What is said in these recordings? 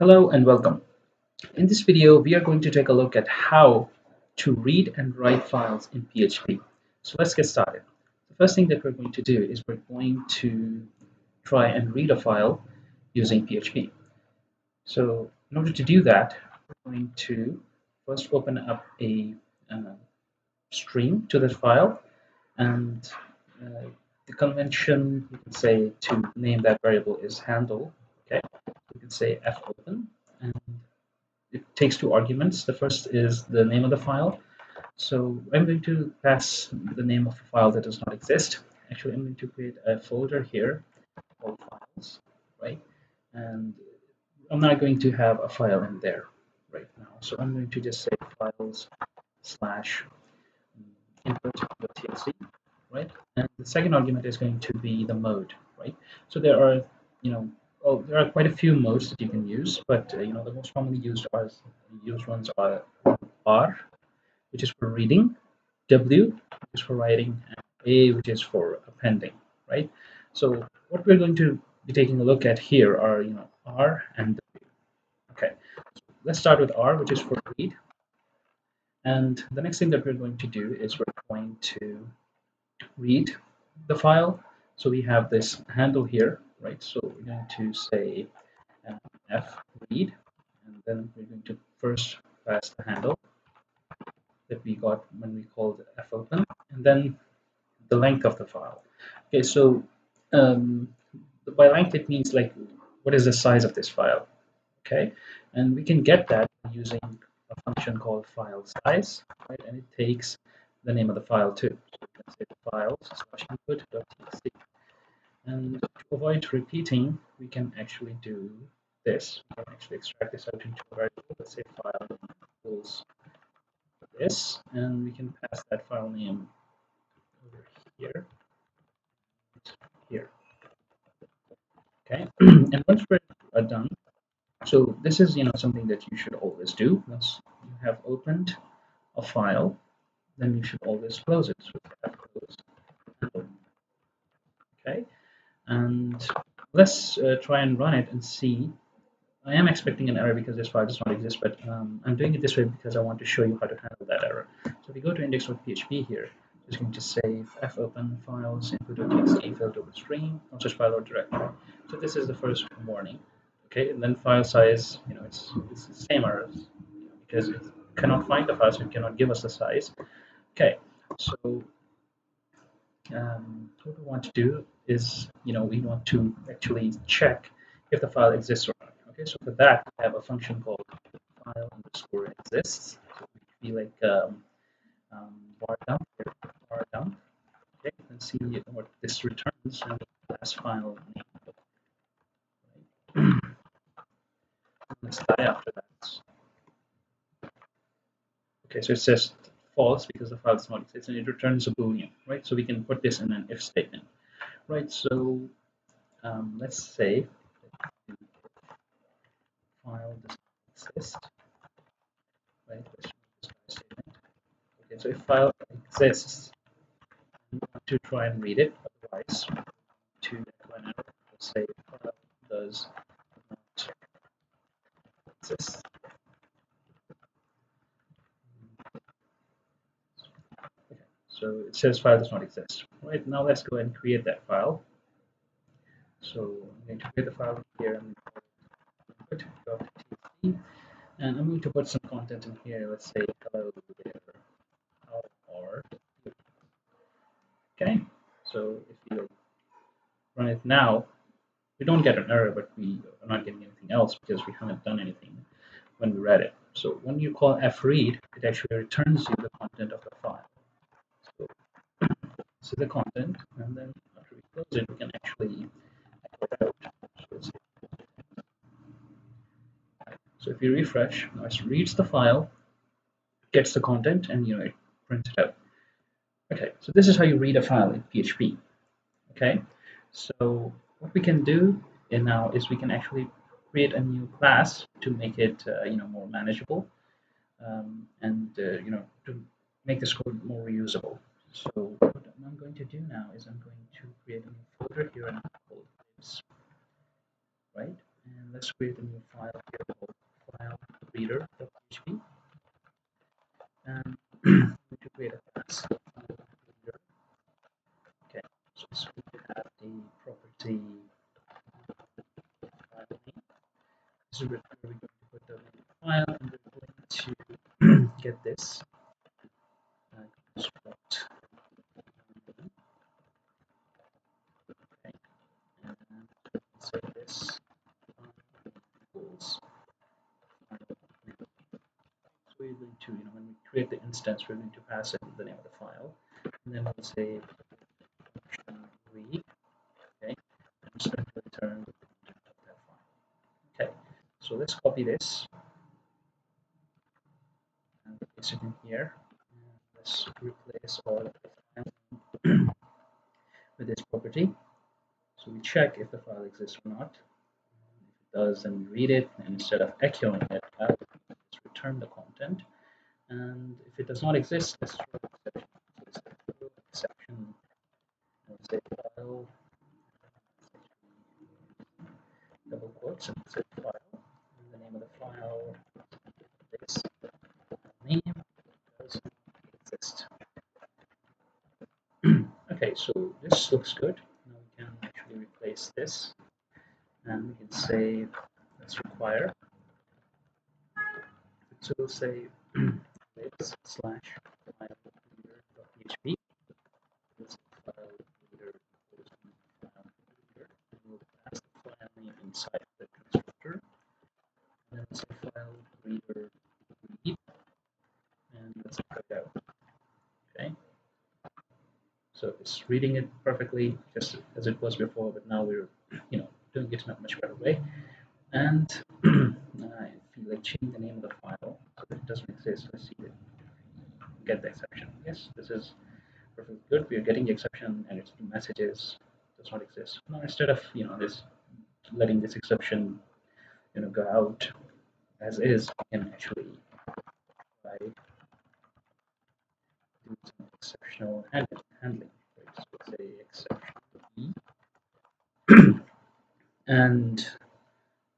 Hello and welcome. In this video, we are going to take a look at how to read and write files in PHP. So let's get started. The first thing that we're going to do is we're going to try and read a file using PHP. So in order to do that, we're going to first open up a stream to the file, and uh, the convention you can say to name that variable is handle. Okay, you can say fopen, and it takes two arguments. The first is the name of the file. So I'm going to pass the name of a file that does not exist. Actually, I'm going to create a folder here called files, right? And I'm not going to have a file in there right now. So I'm going to just say files slash input.txt, right? And the second argument is going to be the mode, right? So there are, there are quite a few modes that you can use, but the most commonly used ones are R, which is for reading, W, which is for writing, and A, which is for appending, right? So what we're going to be taking a look at here are, R and W. Okay, let's start with R, which is for read. And the next thing that we're going to do is we're going to read the file. So we have this handle here, right? So we're going to say f read, and then we're going to first pass the handle that we got when we called fopen, and then the length of the file. Okay, so um, by length it means like what is the size of this file? Okay, and we can get that using a function called file size, right? And it takes the name of the file too. So we can say files slash input.txt. And to avoid repeating, we can actually do this. We can actually extract this out into a variable. Let's say file equals this, and we can pass that file name over here, here. Okay, and once we're done, so this is something that you should always do. Once you have opened a file, then you should always close it. So close. Okay, and let's try and run it and see. I am expecting an error because this file does not exist, but I'm doing it this way because I want to show you how to handle that error. So if we go to index.php here, just going to say fopen files input.txt filled over string, not just file or directory. So this is the first warning. Okay, and then file size, it's the same error because it cannot find the file, so it cannot give us the size. Okay, so what we want to do is, we want to actually check if the file exists or not. Okay, so for that, I have a function called file underscore exists. So we like bar dump here, bar dump. Okay, and see what this returns and the last file name. Right? Let's die after that. Okay, so it says false because the file does not exist, and it returns a boolean, right? So we can put this in an if statement, right? So let's say file does not exist, right? Let's use this statement. Okay, so if file exists, we want to try and read it. Otherwise, to an error, let's say file does not exist. Okay, so it says file does not exist. Right now, let's go and create that file. So I'm going to create the file here and input.txt, and I'm going to put some content in here. Let's say hello there, how are you? Okay, so if you run it now, we don't get an error, but we are not getting anything else because we haven't done anything when we read it. So when you call fread, it actually returns you the content of the file. So this is the content, and then after we close it, we can actually echo it out. So if you refresh, now it reads the file, gets the content, and it prints it out. Okay, so this is how you read a file in PHP. Okay, so what we can do now is we can actually create a new class to make it more manageable, and to make this code more reusable. So what I'm going to do now is I'm going to create a new folder here and called libs, right? And let's create a new file here called file reader.php. And we need to create a class file reader. Okay, so it's going to have a property file name. This is where we're going to put the name of the file, and we're going to get this construct. Okay, and say this equals file name. So we're going to, when we create the instance, we're going to pass in the name of the file, and then we'll say function read. Okay, I'm just going to return the content of that file. Okay, so let's copy this and paste it in here. And let's replace all of the file with this property. So we check if the file exists or not. If it does, then we read it, and instead of echoing it out, let's return the content. And if it does not exist, let's throw an exception. So let's throw exception and say file, double quotes, and say file. And the name of the file is name does not exist. Okay, so this looks good. Now we can actually replace this, and we can say let's require. So we'll say this slash file reader.php. This file reader equals file reader, and we'll pass the file name inside the constructor. And then say file reader read, and let's try it out. Okay. So it's reading it perfectly, just as it was before, but now we're, doing it in a much better way. And if you like change the name of the file so that it doesn't exist, let's see, get the exception. Yes, this is perfectly good. We are getting the exception, and its messages does not exist. Now instead of this letting this exception go out as is, we can actually try do some exceptional handling. Right? So say exception E, and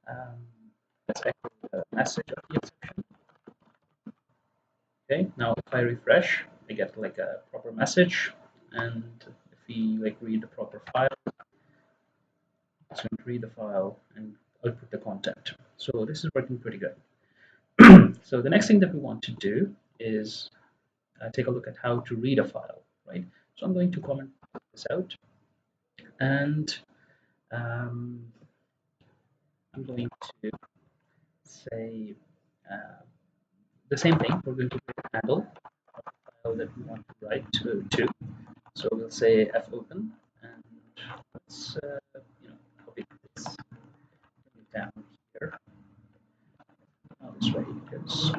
um, let's echo the message of the exception. Okay, now if I refresh, I get like a proper message, and if we like read the proper file, it's going to read the file and output the content. So this is working pretty good. So the next thing that we want to do is take a look at how to read a file, right? So I'm going to comment this out, and um, I'm going to say the same thing. We're going to create a handle of the file that we want to write to. So we'll say fopen, and let's copy this, bring it down here. Not this way because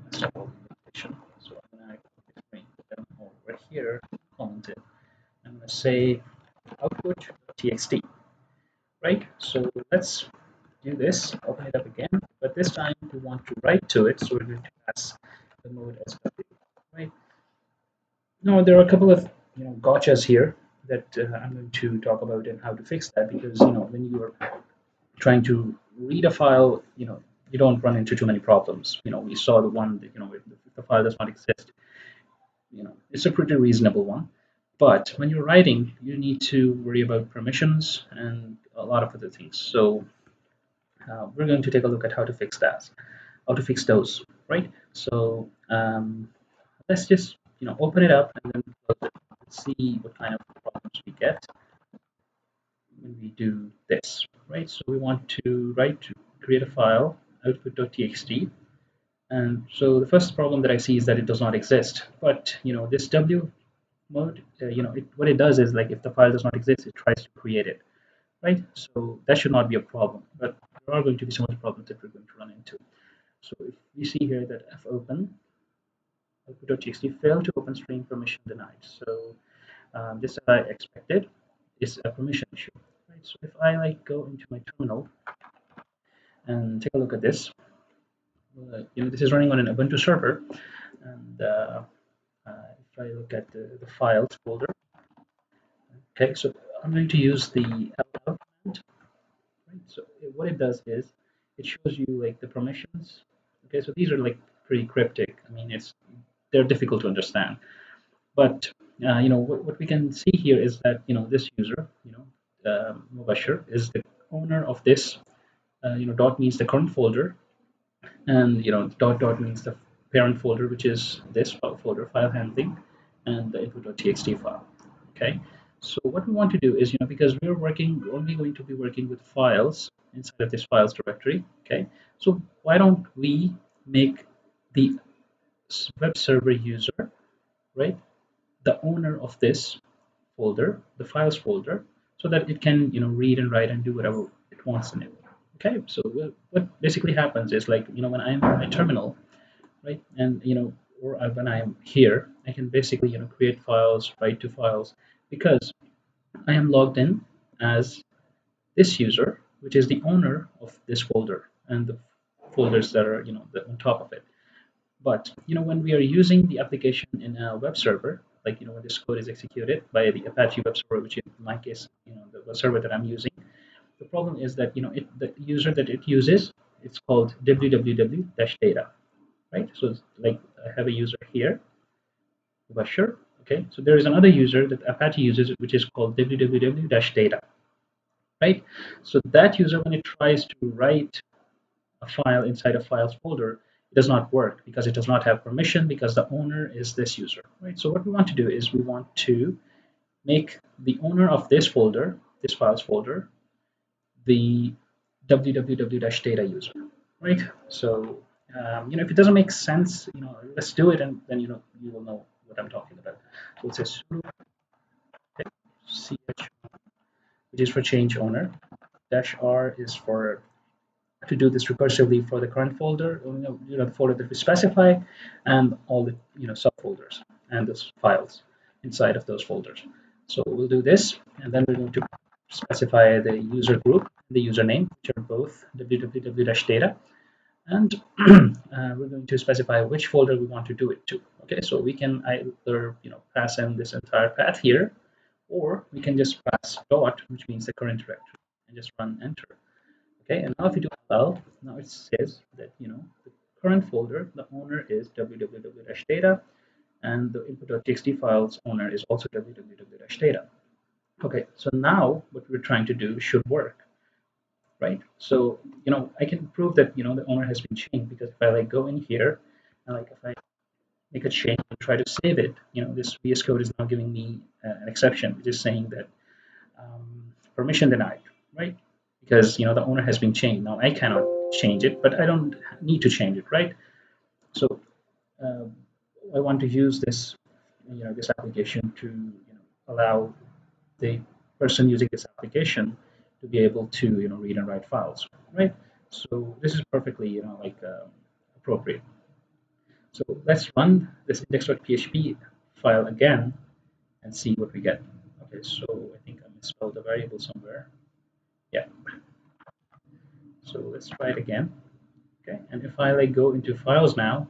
that's not all the notation. So I'm going to bring it down over here, comment it. I'm going to say output.txt, right? So let's do this, open it up again, but this time we want to write to it, so we're going to pass the mode as W, right? Now there are a couple of gotchas here that I'm going to talk about and how to fix that, because when you are trying to read a file, you don't run into too many problems. We saw the one that if the file does not exist, it's a pretty reasonable one. But when you're writing, you need to worry about permissions and a lot of other things. So we're going to take a look at how to fix that, how to fix those, right? So let's just open it up and then close it. Let's see what kind of problems we get when we do this, right? So we want to create a file, output.txt, and so the first problem that I see is that it does not exist. But this W mode, what it does is, like, if the file does not exist, it tries to create it, right? So that should not be a problem. But there are going to be some other problems that we're going to run into. So if we see here that fopen output.txt failed to open string, permission denied. So just as I expected, is a permission issue. Right? So if I go into my terminal and take a look at this, this is running on an Ubuntu server, and if I look at the files folder, okay, so I'm going to use the ll command. Right? So what it does is it shows you like the permissions. Okay, so these are like pretty cryptic. I mean, they're difficult to understand. But what we can see here is that this user, Mubashir, is the owner of this. Dot means the current folder, and dot means the parent folder, which is this file folder, file handling, and the input.txt file. Okay, so what we want to do is, because we're only going to be working with files inside of this files directory. Okay, so why don't we make the web server user, right, the owner of this folder, the files folder, so that it can read and write and do whatever it wants in it. Okay, so what basically happens is, like, when I'm in my terminal, right, and or when I'm here, I can basically create files, write to files, because I am logged in as this user, which is the owner of this folder and the folders that are on top of it. But when we are using the application in a web server, like when this code is executed by the Apache web server, which in my case, the web server that I'm using, the problem is that the user that it uses, it's called www-data, right? So it's like I have a user here, Bashir. Okay, so there is another user that Apache uses, which is called www-data, right? So that user, when it tries to write a file inside a files folder, it does not work because it does not have permission, because the owner is this user, right? So what we want to do is we want to make the owner of this folder, this files folder, the www-data user, right? So if it doesn't make sense, let's do it, and then you will know what I'm talking about. So it says sudo ch, which is for change owner, dash r is for to do this recursively for the current folder, the folder that we specify, and all the subfolders and the files inside of those folders. So we'll do this, and then we're going to specify the user group, the username, which are both www-data, and we're going to specify which folder we want to do it to. Okay, so we can either pass in this entire path here, or we can just pass dot, which means the current directory, and just run enter. Okay, and now if you do well, now it says that the current folder, the owner is www-data, and the input.txt files owner is also www-data. Okay, so now what we're trying to do should work, right? So I can prove that the owner has been changed, because if I like go in here and like if I make a change and try to save it, this VS Code is now giving me an exception, which is saying that permission denied, right? Because the owner has been changed. Now I cannot change it, but I don't need to change it, right? So uh, I want to use this, this application to allow the person using this application to be able to read and write files, right? So this is perfectly appropriate. So let's run this index.php file again and see what we get. Okay, so I think I misspelled a variable somewhere. Yeah, so let's try it again. Okay, and if I like go into files now,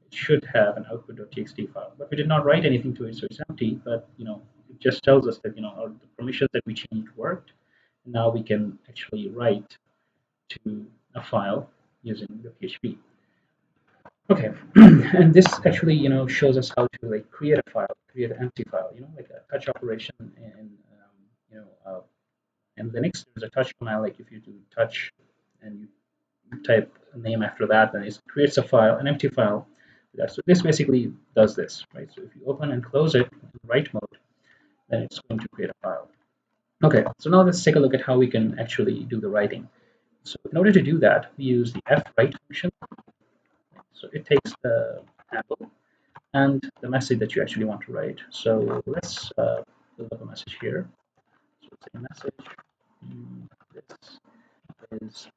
it should have an output.txt file, but we did not write anything to it, so it's empty. But it just tells us that the permissions that we changed worked. And now we can actually write to a file using the PHP. Okay, and this actually shows us how to like create a file, create an empty file, like a touch operation in in Linux. There's a touch command, like if you do touch and you type a name after that, then it creates a file, an empty file. So this basically does this, right? So if you open and close it in write mode, then it's going to create a file. Okay, so now let's take a look at how we can actually do the writing. So in order to do that, we use the fwrite function. So it takes the handle and the message that you actually want to write. So let's build up a message here. So it's a message. This is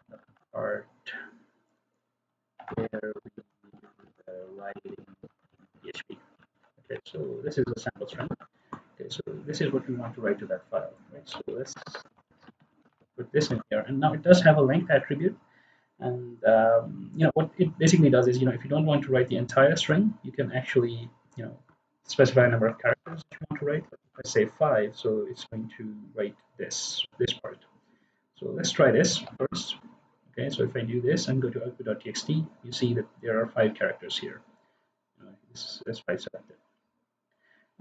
the part where we writing PHP. Okay, so this is a sample string. Okay, so this is what we want to write to that file, right? So let's put this in here, and now it does have a length attribute. And what it basically does is, if you don't want to write the entire string, you can actually specify a number of characters that you want to write. Like if I say 5, so it's going to write this part. So let's try this first. Okay, so if I do this and go to output.txt, you see that there are 5 characters here. This 5 selected.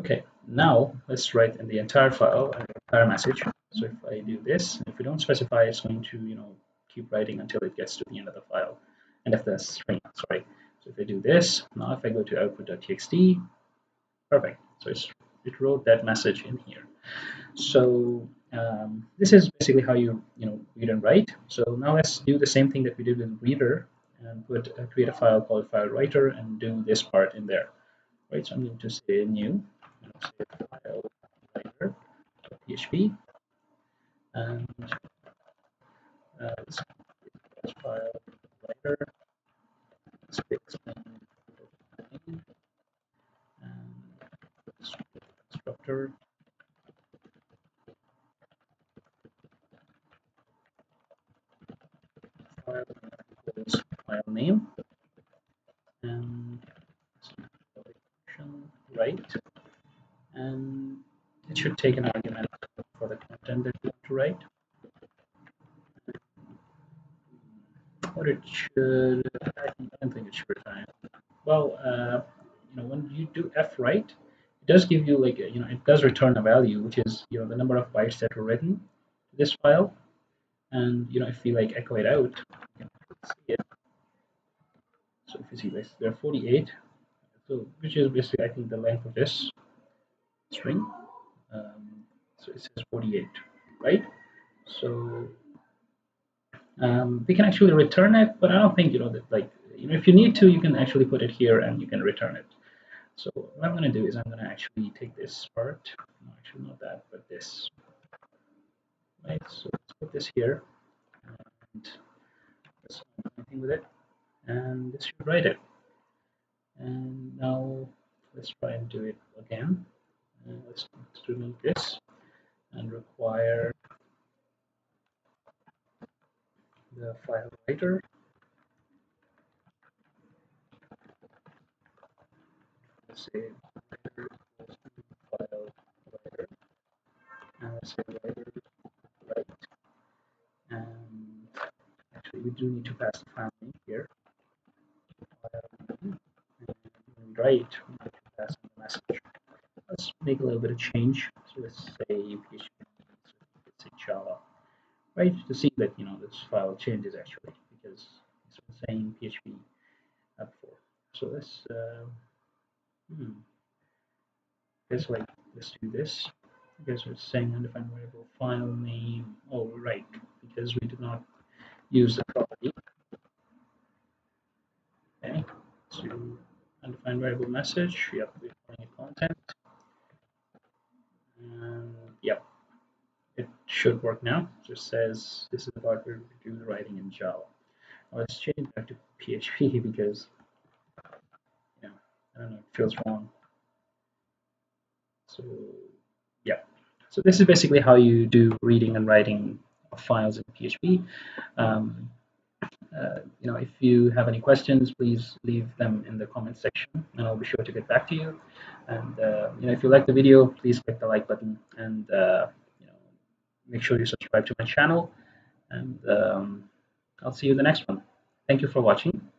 Okay, now let's write in the entire file an entire message. So if I do this, if we don't specify, it's going to keep writing until it gets to the end of the file, end of the string. Sorry. So if I do this, now if I go to output.txt, perfect. So it wrote that message in here. So this is basically how you read and write. So now let's do the same thing that we did with reader and create a file called fwriter and do this part in there. Right. So I'm going to say new, say file writer PHP, and this file writer explain and constructor file equals file name and right, and it should take an argument for the content that you want to write. What it should, I don't think it should return. Well, when you do fwrite, it does give you like it does return a value, which is the number of bytes that were written to this file, and if we like echo it out, you can see it. So if you see this, there are 48, so which is basically I think the length of this string. So it says 48, right? So we can actually return it, but I don't think that like if you need to, you can actually put it here and you can return it. So what I'm going to do is I'm going to actually take this part, no, actually not that, but this, right? So let's put this here, and let's do anything with it, and this should write it. And now let's try and do it again. Let's remove this and require the file writer. Let's say writer equals to file writer, and let's say writer write. And actually, we do need to pass the file name here. File name, and write, we need to pass in the message. Let's make a little bit of change. So let's say PHP, let's say Java, right? To see that this file changes actually because it's been saying PHP before. So hmm, let's do this. Because it's saying undefined variable file name. Oh, right, because we did not use the property. Okay, so undefined variable message. Yep, we're calling it content. And yep, it should work now. It just says this is about where we do the writing in Java. Now let's change that to PHP because I don't know, it feels wrong. So yeah, so this is basically how you do reading and writing of files in PHP. Um, if you have any questions, please leave them in the comment section, and I'll be sure to get back to you. And if you like the video, please click the like button, and make sure you subscribe to my channel. And I'll see you in the next one. Thank you for watching.